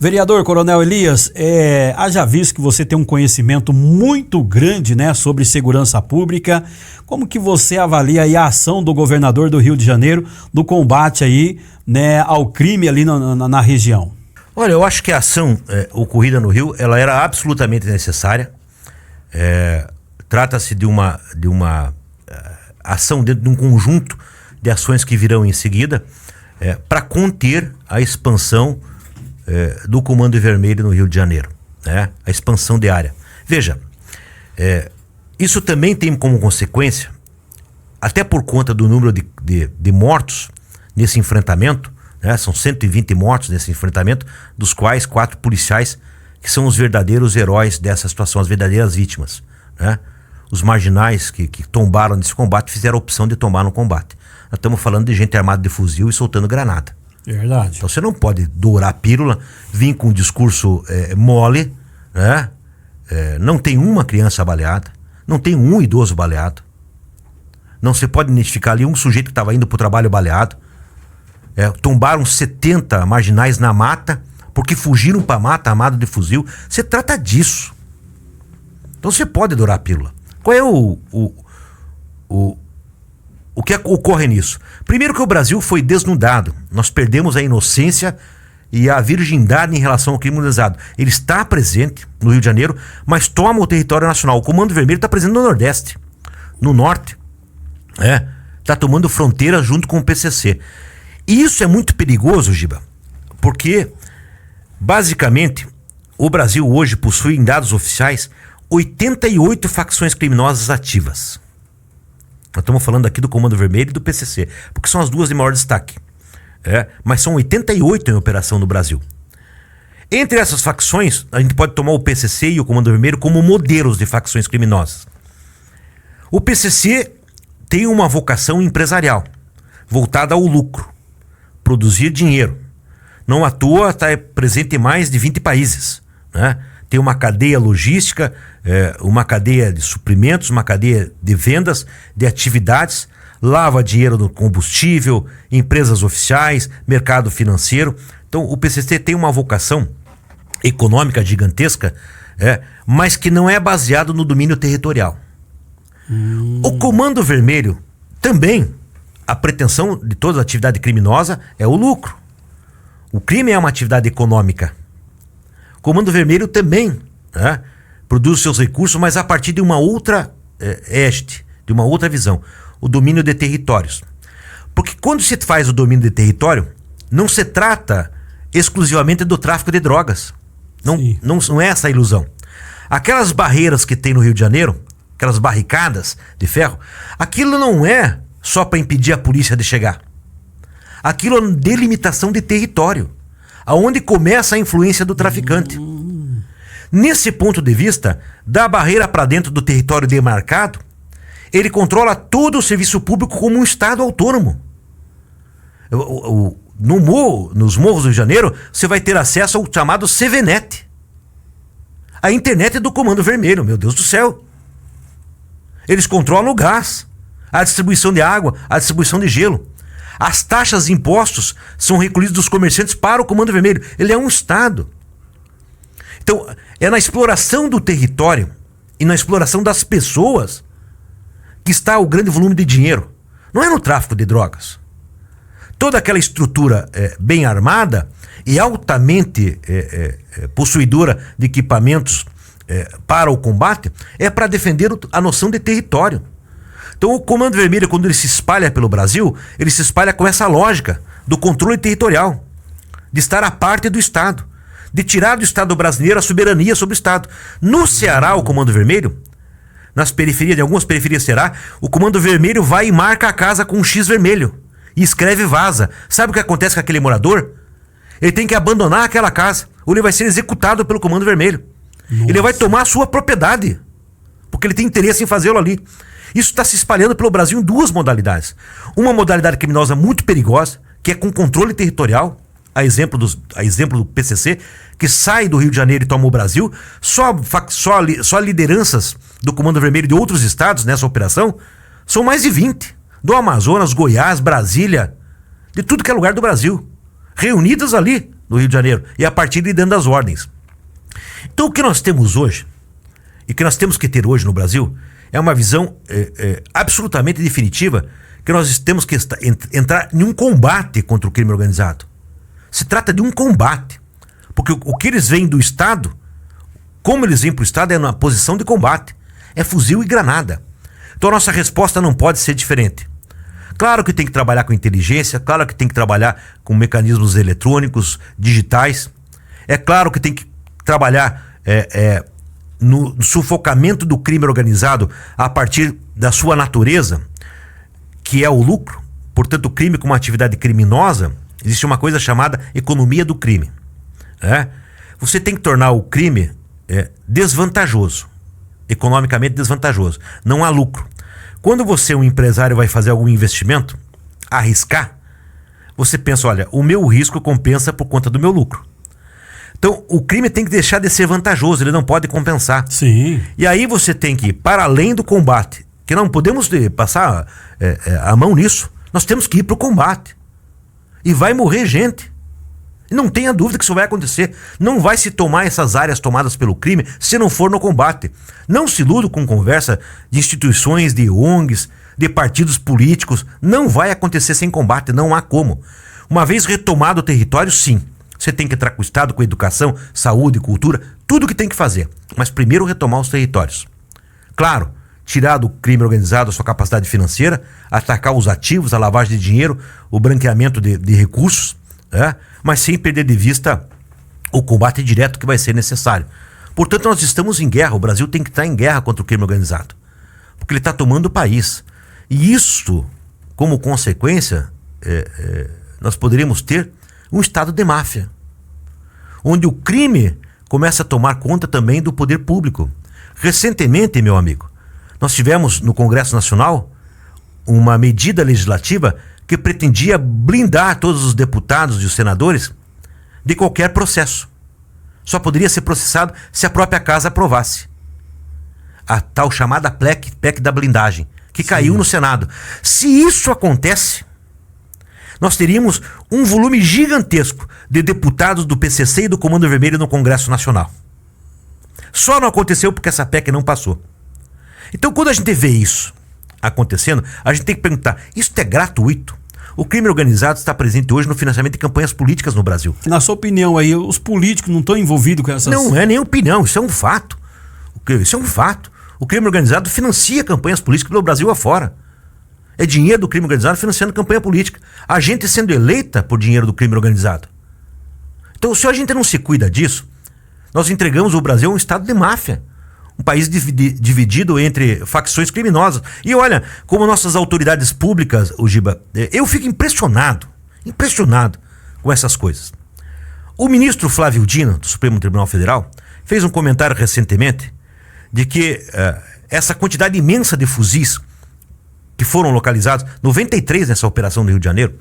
Vereador Coronel Elias, haja visto que você tem um conhecimento muito grande, né, sobre segurança pública. Como que você avalia aí a ação do governador do Rio de Janeiro no combate aí, né, ao crime ali na região? Olha, eu acho que a ação ocorrida no Rio, ela era absolutamente necessária. Trata-se de uma ação dentro de um conjunto de ações que virão em seguida para conter a expansão do Comando Vermelho no Rio de Janeiro, né? A expansão de área. Veja, isso também tem como consequência, até por conta do número de mortos nesse enfrentamento, né? São 120 mortos nesse enfrentamento, dos quais 4 policiais que são os verdadeiros heróis dessa situação, as verdadeiras vítimas, né? Os marginais que tombaram nesse combate fizeram a opção de tombar no combate. Nós estamos falando de gente armada de fuzil e soltando granada. Verdade. Então você não pode dourar a pílula, vir com um discurso mole, né? Não tem uma criança baleada, não tem um idoso baleado. Não se pode identificar ali um sujeito que estava indo para o trabalho baleado. Tombaram 70 marginais na mata, porque fugiram para a mata armado de fuzil. Você trata disso. Então você pode dourar a pílula. Qual é o que ocorre nisso? Primeiro que o Brasil foi desnudado. Nós perdemos a inocência e a virgindade em relação ao crime organizado. Ele está presente no Rio de Janeiro, mas toma o território nacional. O Comando Vermelho está presente no Nordeste, no Norte. Está tomando fronteira junto com o PCC. E isso é muito perigoso, Giba, porque basicamente o Brasil hoje possui, em dados oficiais, 88 facções criminosas ativas. Nós estamos falando aqui do Comando Vermelho e do PCC, porque são as duas de maior destaque. Mas são 88 em operação no Brasil. Entre essas facções, a gente pode tomar o PCC e o Comando Vermelho como modelos de facções criminosas. O PCC tem uma vocação empresarial, voltada ao lucro, produzir dinheiro. Não à toa está presente em mais de 20 países, né? Tem uma cadeia logística, uma cadeia de suprimentos, uma cadeia de vendas, de atividades, lava dinheiro no combustível, empresas oficiais, mercado financeiro. Então o PCC tem uma vocação econômica gigantesca, mas que não é baseado no domínio territorial. O Comando Vermelho também, a pretensão de toda atividade criminosa é o lucro. O crime é uma atividade econômica. O Comando Vermelho também produz seus recursos, mas a partir de uma outra égide, de uma outra visão, o domínio de territórios. Porque quando se faz o domínio de território, não se trata exclusivamente do tráfico de drogas. Não é essa a ilusão. Aquelas barreiras que tem no Rio de Janeiro, aquelas barricadas de ferro, aquilo não é só para impedir a polícia de chegar. Aquilo é delimitação de território, aonde começa a influência do traficante. Nesse ponto de vista, da barreira para dentro do território demarcado, ele controla todo o serviço público como um estado autônomo. Nos morros do Rio de Janeiro, você vai ter acesso ao chamado CVNet. A internet é do Comando Vermelho, meu Deus do céu. Eles controlam o gás, a distribuição de água, a distribuição de gelo. As taxas e impostos são recolhidos dos comerciantes para o Comando Vermelho. Ele é um estado. Então, é na exploração do território e na exploração das pessoas que está o grande volume de dinheiro. Não é no tráfico de drogas. Toda aquela estrutura bem armada e altamente possuidora de equipamentos para o combate é para defender a noção de território. Então o Comando Vermelho, quando ele se espalha pelo Brasil, ele se espalha com essa lógica do controle territorial, de estar à parte do Estado, de tirar do Estado brasileiro a soberania sobre o Estado. No Ceará, o Comando Vermelho, nas periferias, de algumas periferias do Ceará, o Comando Vermelho vai e marca a casa com um X vermelho e escreve vaza. Sabe o que acontece com aquele morador? Ele tem que abandonar aquela casa, ou ele vai ser executado pelo Comando Vermelho. Nossa. Ele vai tomar a sua propriedade, porque ele tem interesse em fazê-lo ali. Isso está se espalhando pelo Brasil em duas modalidades. Uma modalidade criminosa muito perigosa, que é com controle territorial, a exemplo do PCC, que sai do Rio de Janeiro e toma o Brasil. Só lideranças do Comando Vermelho de outros estados nessa operação são mais de 20. Do Amazonas, Goiás, Brasília, de tudo que é lugar do Brasil, reunidas ali no Rio de Janeiro. E a partir de dando as ordens. Então o que nós temos hoje, e que nós temos que ter hoje no Brasil, é uma visão absolutamente definitiva, que nós temos que entrar em um combate contra o crime organizado. Se trata de um combate. Porque o que eles veem do Estado, como eles vêm para o Estado, é na posição de combate. É fuzil e granada. Então a nossa resposta não pode ser diferente. Claro que tem que trabalhar com inteligência, claro que tem que trabalhar com mecanismos eletrônicos, digitais. É claro que tem que trabalhar no sufocamento do crime organizado a partir da sua natureza, que é o lucro. Portanto, o crime como atividade criminosa, existe uma coisa chamada economia do crime. Você tem que tornar o crime desvantajoso, economicamente desvantajoso. Não há lucro. Quando você, um empresário, vai fazer algum investimento, arriscar, você pensa, olha, o meu risco compensa por conta do meu lucro. Então, o crime tem que deixar de ser vantajoso, ele não pode compensar. Sim. E aí você tem que ir para além do combate, que não podemos passar a mão nisso. Nós temos que ir para o combate. E vai morrer gente. E não tenha dúvida que isso vai acontecer. Não vai se tomar essas áreas tomadas pelo crime se não for no combate. Não se iluda com conversa de instituições, de ONGs, de partidos políticos. Não vai acontecer sem combate, não há como. Uma vez retomado o território, sim. Você tem que entrar com o Estado, com educação, saúde, cultura, tudo que tem que fazer. Mas primeiro retomar os territórios. Claro, tirar do crime organizado a sua capacidade financeira, atacar os ativos, a lavagem de dinheiro, o branqueamento de recursos, mas sem perder de vista o combate direto que vai ser necessário. Portanto, nós estamos em guerra. O Brasil tem que estar em guerra contra o crime organizado, porque ele está tomando o país. E isso, como consequência, nós poderíamos ter um estado de máfia, onde o crime começa a tomar conta também do poder público. Recentemente, meu amigo, nós tivemos no Congresso Nacional uma medida legislativa que pretendia blindar todos os deputados e os senadores de qualquer processo. Só poderia ser processado se a própria casa aprovasse. A tal chamada PEC da blindagem, que caiu no Senado. Se isso acontece, nós teríamos um volume gigantesco de deputados do PCC e do Comando Vermelho no Congresso Nacional. Só não aconteceu porque essa PEC não passou. Então, quando a gente vê isso acontecendo, a gente tem que perguntar, isso é gratuito? O crime organizado está presente hoje no financiamento de campanhas políticas no Brasil. Na sua opinião aí, os políticos não estão envolvidos com essas... Não é nem opinião, isso é um fato. Isso é um fato. O crime organizado financia campanhas políticas pelo Brasil afora. É dinheiro do crime organizado financiando campanha política. A gente sendo eleita por dinheiro do crime organizado. Então, se a gente não se cuida disso, nós entregamos o Brasil a um estado de máfia. Um país dividido entre facções criminosas. E olha, como nossas autoridades públicas, o Giba, eu fico impressionado com essas coisas. O ministro Flávio Dino, do Supremo Tribunal Federal, fez um comentário recentemente de que essa quantidade imensa de fuzis que foram localizados, 93 nessa operação do Rio de Janeiro,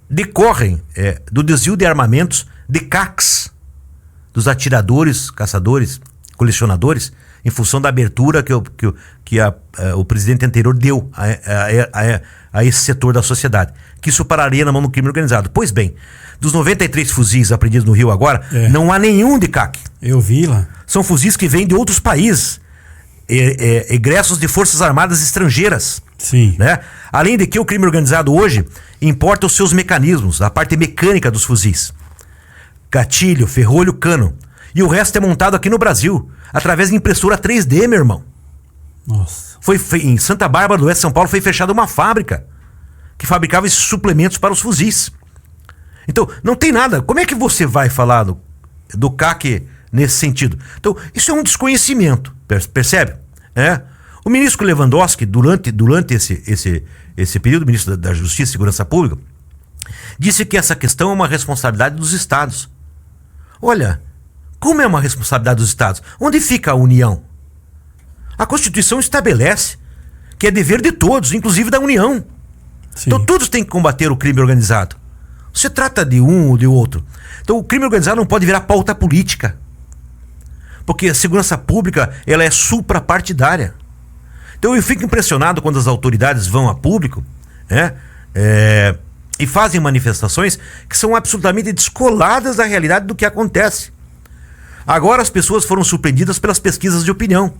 decorrem do desvio de armamentos de CACs, dos atiradores, caçadores, colecionadores, em função da abertura que o presidente anterior deu a esse setor da sociedade. Que isso pararia na mão do crime organizado. Pois bem, dos 93 fuzis apreendidos no Rio agora, não há nenhum de CAC. Eu vi lá. São fuzis que vêm de outros países, egressos de forças armadas estrangeiras. Sim. Né? Além de que o crime organizado hoje importa os seus mecanismos, a parte mecânica dos fuzis. Gatilho, ferrolho, cano. E o resto é montado aqui no Brasil, através de impressora 3D, meu irmão. Nossa. Em Santa Bárbara do Oeste, São Paulo, foi fechada uma fábrica que fabricava esses suplementos para os fuzis. Então, não tem nada. Como é que você vai falar do CAC nesse sentido? Então, isso é um desconhecimento, percebe? O ministro Lewandowski, durante esse período, o ministro da Justiça e Segurança Pública, disse que essa questão é uma responsabilidade dos estados. Olha, como é uma responsabilidade dos estados? Onde fica a União? A Constituição estabelece que é dever de todos, inclusive da União. Sim. Então todos têm que combater o crime organizado. Você trata de um ou de outro. Então o crime organizado não pode virar pauta política. Porque a segurança pública, ela é suprapartidária. Então eu fico impressionado quando as autoridades vão a público, e fazem manifestações que são absolutamente descoladas da realidade do que acontece. Agora as pessoas foram surpreendidas pelas pesquisas de opinião.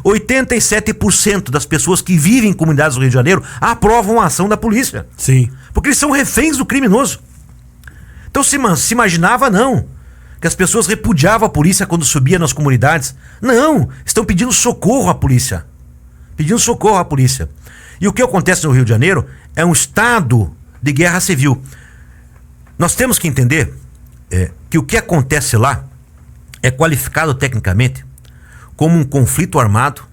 87% das pessoas que vivem em comunidades do Rio de Janeiro aprovam a ação da polícia. Sim. Porque eles são reféns do criminoso. Então se imaginava não, que as pessoas repudiavam a polícia quando subia nas comunidades. Não, estão pedindo socorro à polícia. Pedindo socorro à polícia. E o que acontece no Rio de Janeiro é um estado de guerra civil. Nós temos que entender que o que acontece lá é qualificado tecnicamente como um conflito armado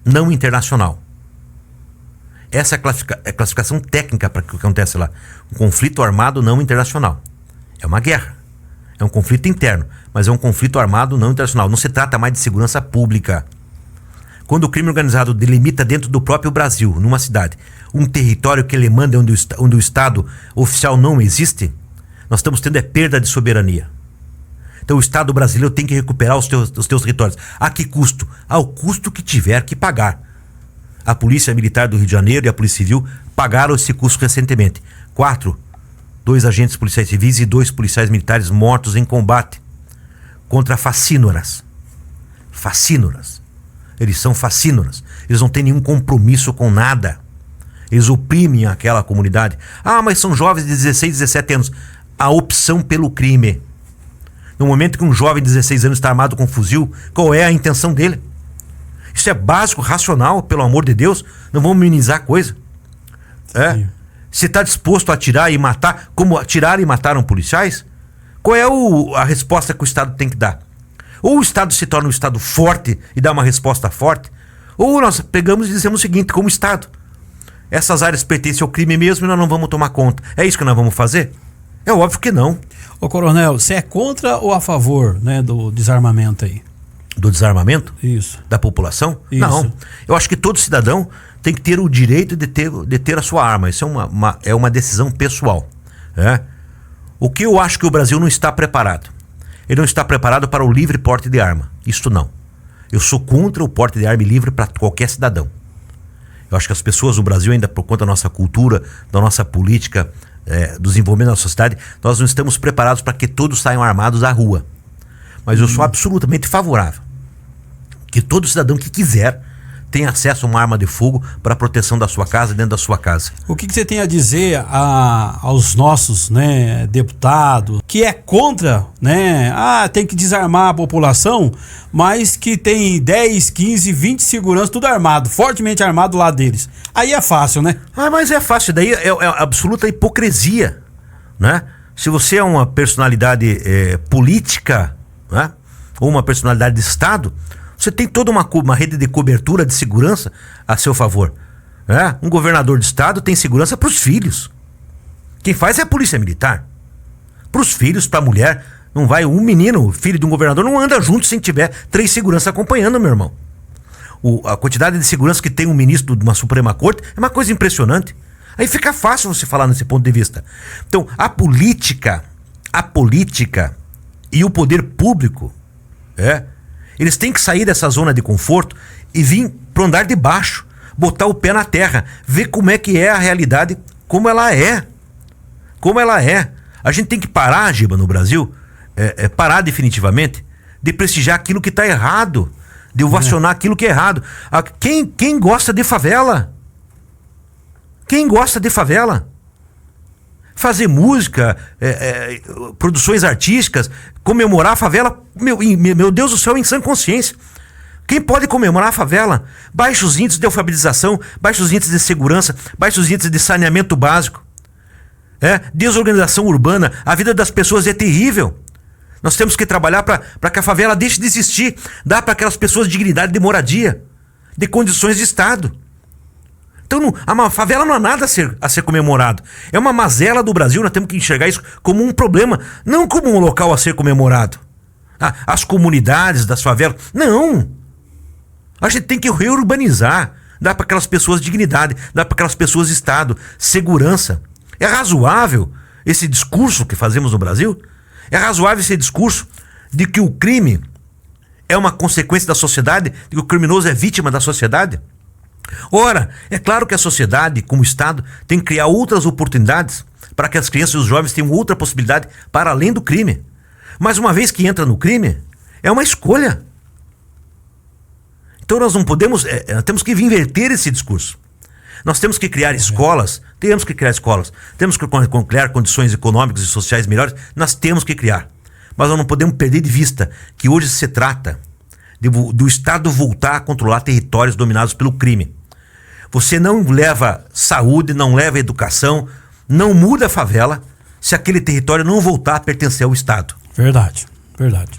não internacional. Essa é a classificação técnica para o que acontece lá. Um conflito armado não internacional. É uma guerra. É um conflito interno, mas é um conflito armado não internacional. Não se trata mais de segurança pública. Quando o crime organizado delimita dentro do próprio Brasil, numa cidade, um território que ele manda onde o Estado oficial não existe, nós estamos tendo perda de soberania. Então o Estado brasileiro tem que recuperar os teus territórios. A que custo? Ao custo que tiver que pagar. A Polícia Militar do Rio de Janeiro e a Polícia Civil pagaram esse custo recentemente. 2 agentes policiais civis e 2 policiais militares mortos em combate contra facínoras. Facínoras. Eles são facínoras. Eles não têm nenhum compromisso com nada. Eles oprimem aquela comunidade. Ah, mas são jovens de 16, 17 anos. A opção pelo crime. No momento que um jovem de 16 anos está armado com um fuzil, qual é a intenção dele? Isso é básico, racional, pelo amor de Deus. Não vamos minimizar a coisa. Se está disposto a atirar e matar, como atiraram e mataram policiais, qual é a resposta que o Estado tem que dar? Ou o Estado se torna um Estado forte e dá uma resposta forte, ou nós pegamos e dizemos o seguinte, como Estado: essas áreas pertencem ao crime mesmo e nós não vamos tomar conta. É isso que nós vamos fazer? É óbvio que não. Ô coronel, você é contra ou a favor, né, do desarmamento aí? Do desarmamento? Isso. Da população? Isso. Não. Eu acho que todo cidadão tem que ter o direito de ter a sua arma. Isso é uma decisão pessoal. O que eu acho que o Brasil não está preparado? Ele não está preparado para o livre porte de arma. Isto não. Eu sou contra o porte de arma livre para qualquer cidadão. Eu acho que as pessoas no Brasil, ainda por conta da nossa cultura, da nossa política, do desenvolvimento da sociedade, nós não estamos preparados para que todos saiam armados à rua. Mas eu sou absolutamente favorável que todo cidadão que quiser tenha acesso a uma arma de fogo para a proteção da sua casa, dentro da sua casa. O que você tem a dizer aos nossos, né, deputados que é contra, né? Tem que desarmar a população, mas que tem 10, 15, 20 seguranças, tudo armado, fortemente armado lá deles. Aí é fácil, né? Mas é fácil, daí é absoluta hipocrisia, né? Se você é uma personalidade política, né, ou uma personalidade de Estado, você tem toda uma rede de cobertura de segurança a seu favor. Um governador de estado tem segurança para os filhos. Quem faz é a polícia militar. Para os filhos, para a mulher. Não vai um menino, filho de um governador, não anda junto sem tiver 3 seguranças acompanhando, meu irmão. A quantidade de segurança que tem um ministro de uma Suprema Corte é uma coisa impressionante. Aí fica fácil você falar nesse ponto de vista. Então, a política e o poder público, eles têm que sair dessa zona de conforto e vir pro andar de baixo, botar o pé na terra, ver como é que é a realidade, como ela é. A gente tem que parar, Giba, no Brasil, parar definitivamente de prestigiar aquilo que está errado, de ovacionar aquilo que é errado. Quem gosta de favela? Quem gosta de favela? Fazer música, produções artísticas, comemorar a favela, meu Deus do céu, em sã consciência. Quem pode comemorar a favela? Baixos índices de alfabetização, baixos índices de segurança, baixos índices de saneamento básico. Desorganização urbana, a vida das pessoas é terrível. Nós temos que trabalhar para que a favela deixe de existir, dar para aquelas pessoas dignidade de moradia, de condições de Estado. Então a favela não há nada a ser comemorado. É uma mazela do Brasil, nós temos que enxergar isso como um problema, não como um local a ser comemorado. As comunidades das favelas, não. A gente tem que reurbanizar, dar para aquelas pessoas dignidade, dar para aquelas pessoas Estado, segurança. É razoável esse discurso que fazemos no Brasil? É razoável esse discurso de que o crime é uma consequência da sociedade, de que o criminoso é vítima da sociedade? Ora, é claro que a sociedade, como Estado, tem que criar outras oportunidades para que as crianças e os jovens tenham outra possibilidade para além do crime. Mas uma vez que entra no crime, é uma escolha. Então nós não podemos, temos que inverter esse discurso. Nós temos que criar escolas, temos que criar condições econômicas e sociais melhores, nós temos que criar. Mas nós não podemos perder de vista que hoje se trata do Estado voltar a controlar territórios dominados pelo crime. Você não leva saúde, não leva educação, não muda a favela se aquele território não voltar a pertencer ao Estado. Verdade, verdade.